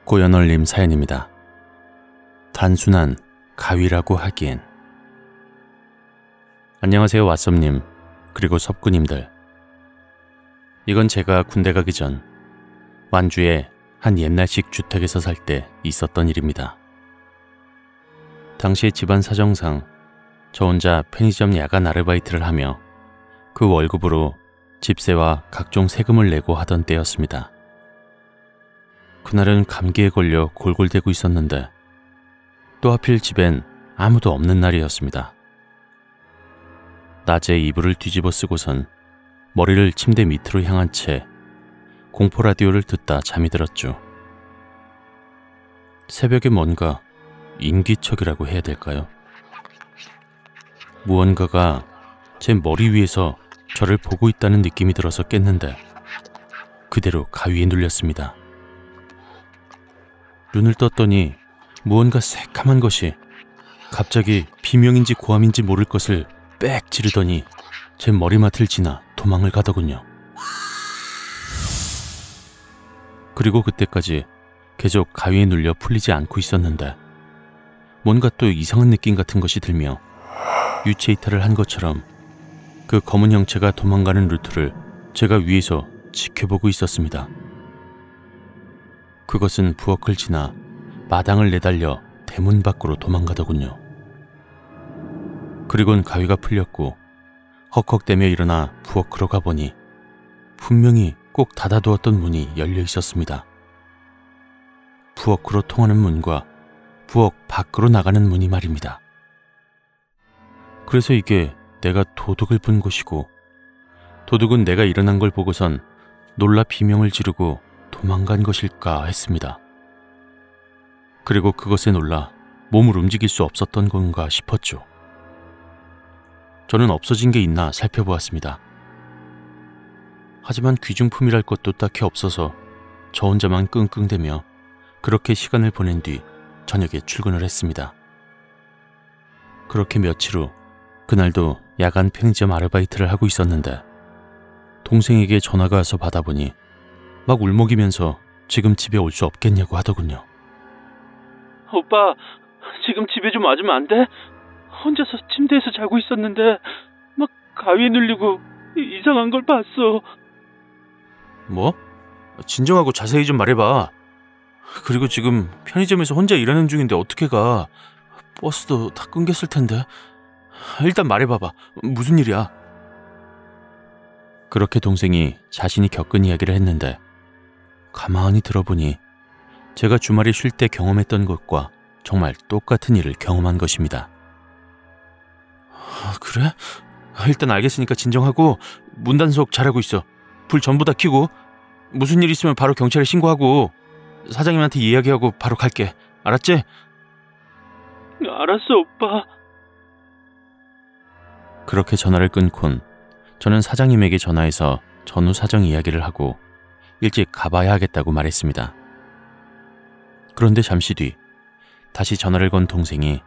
고연월님 사연입니다. 단순한 가위라고 하기엔. 안녕하세요 왓썹님, 그리고 섭구님들. 이건 제가 군대 가기 전 완주의 한 옛날식 주택에서 살 때 있었던 일입니다. 당시 집안 사정상 저 혼자 편의점 야간 아르바이트를 하며 그 월급으로 집세와 각종 세금을 내고 하던 때였습니다. 그날은 감기에 걸려 골골대고 있었는데 또 하필 집엔 아무도 없는 날이었습니다. 낮에 이불을 뒤집어 쓰고선 머리를 침대 밑으로 향한 채 공포 라디오를 듣다 잠이 들었죠. 새벽에 뭔가 인기척이라고 해야 될까요? 무언가가 제 머리 위에서 저를 보고 있다는 느낌이 들어서 깼는데 그대로 가위에 눌렸습니다. 눈을 떴더니 무언가 새카만 것이 갑자기 비명인지 고함인지 모를 것을 빽 지르더니 제 머리맡을 지나 도망을 가더군요. 그리고 그때까지 계속 가위에 눌려 풀리지 않고 있었는데 뭔가 또 이상한 느낌 같은 것이 들며 유체 이탈을 한 것처럼 그 검은 형체가 도망가는 루트를 제가 위에서 지켜보고 있었습니다. 그것은 부엌을 지나 마당을 내달려 대문 밖으로 도망가더군요. 그리곤 가위가 풀렸고 헉헉대며 일어나 부엌으로 가보니 분명히 꼭 닫아두었던 문이 열려 있었습니다. 부엌으로 통하는 문과 부엌 밖으로 나가는 문이 말입니다. 그래서 이게 내가 도둑을 본 곳이고 도둑은 내가 일어난 걸 보고선 놀라 비명을 지르고 도망간 것일까 했습니다. 그리고 그것에 놀라 몸을 움직일 수 없었던 건가 싶었죠. 저는 없어진 게 있나 살펴보았습니다. 하지만 귀중품이랄 것도 딱히 없어서 저 혼자만 끙끙대며 그렇게 시간을 보낸 뒤 저녁에 출근을 했습니다. 그렇게 며칠 후 그날도 야간 편의점 아르바이트를 하고 있었는데 동생에게 전화가 와서 받아보니 막 울먹이면서 지금 집에 올 수 없겠냐고 하더군요. 오빠, 지금 집에 좀 와주면 안 돼? 혼자서 침대에서 자고 있었는데 막 가위에 눌리고 이상한 걸 봤어. 뭐? 진정하고 자세히 좀 말해봐. 그리고 지금 편의점에서 혼자 일하는 중인데 어떻게 가? 버스도 다 끊겼을 텐데. 일단 말해봐봐. 무슨 일이야? 그렇게 동생이 자신이 겪은 이야기를 했는데 가만히 들어보니 제가 주말에 쉴 때 경험했던 것과 정말 똑같은 일을 경험한 것입니다. 그래? 일단 알겠으니까 진정하고 문단속 잘하고 있어. 불 전부 다 켜고 무슨 일 있으면 바로 경찰에 신고하고 사장님한테 이야기하고 바로 갈게. 알았지? 알았어, 오빠. 그렇게 전화를 끊곤 저는 사장님에게 전화해서 전후 사정 이야기를 하고 일찍 가봐야 하겠다고 말했습니다. 그런데 잠시 뒤 다시 전화를 건 동생이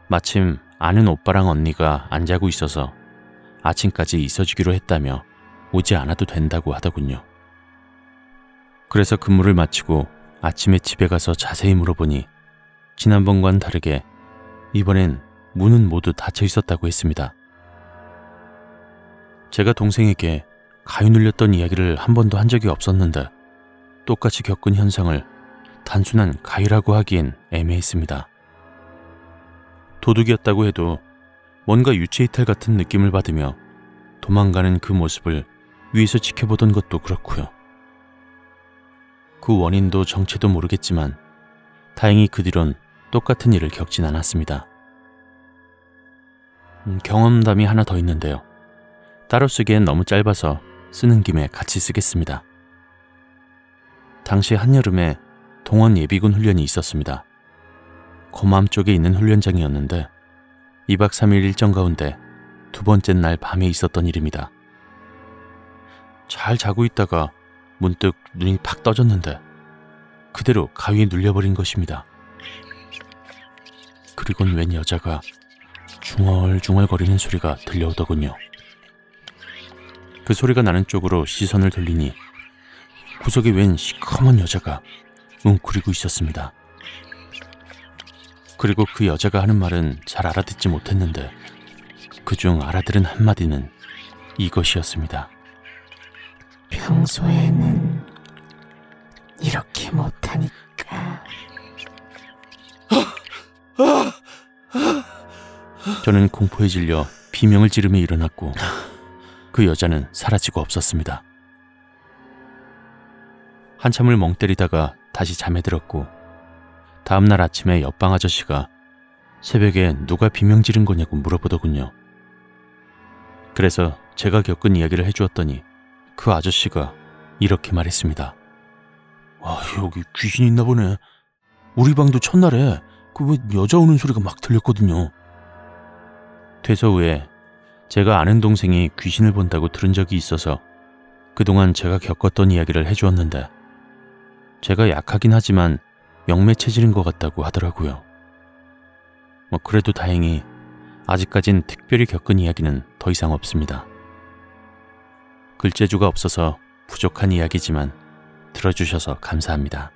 마침 아는 오빠랑 언니가 안 자고 있어서 아침까지 있어주기로 했다며 오지 않아도 된다고 하더군요. 그래서 근무를 마치고 아침에 집에 가서 자세히 물어보니 지난번과는 다르게 이번엔 문은 모두 닫혀 있었다고 했습니다. 제가 동생에게 가위 눌렸던 이야기를 한 번도 한 적이 없었는데 똑같이 겪은 현상을 단순한 가위라고 하기엔 애매했습니다. 도둑이었다고 해도 뭔가 유체이탈 같은 느낌을 받으며 도망가는 그 모습을 위에서 지켜보던 것도 그렇고요. 그 원인도 정체도 모르겠지만 다행히 그 뒤론 똑같은 일을 겪진 않았습니다. 경험담이 하나 더 있는데요. 따로 쓰기엔 너무 짧아서 쓰는 김에 같이 쓰겠습니다. 당시 한여름에 동원 예비군 훈련이 있었습니다. 거맘 쪽에 있는 훈련장이었는데 2박 3일 일정 가운데 두 번째 날 밤에 있었던 일입니다. 잘 자고 있다가 문득 눈이 팍 떠졌는데 그대로 가위에 눌려버린 것입니다. 그리곤 웬 여자가 중얼중얼거리는 소리가 들려오더군요. 그 소리가 나는 쪽으로 시선을 돌리니 구석에 웬 시커먼 여자가 웅크리고 있었습니다. 그리고 그 여자가 하는 말은 잘 알아듣지 못했는데 그중 알아들은 한마디는 이것이었습니다. 평소에는 이렇게 못하니까. 저는 공포에 질려 비명을 지르며 일어났고 그 여자는 사라지고 없었습니다. 한참을 멍 때리다가 다시 잠에 들었고 다음날 아침에 옆방 아저씨가 새벽에 누가 비명 지른 거냐고 물어보더군요. 그래서 제가 겪은 이야기를 해주었더니 그 아저씨가 이렇게 말했습니다. 여기 귀신 있나 보네. 우리 방도 첫날에 그 여자 오는 소리가 막 들렸거든요. 퇴소 후에 제가 아는 동생이 귀신을 본다고 들은 적이 있어서 그동안 제가 겪었던 이야기를 해주었는데 제가 약하긴 하지만 영매 체질인 것 같다고 하더라고요. 그래도 다행히 아직까진 특별히 겪은 이야기는 더 이상 없습니다. 글재주가 없어서 부족한 이야기지만 들어주셔서 감사합니다.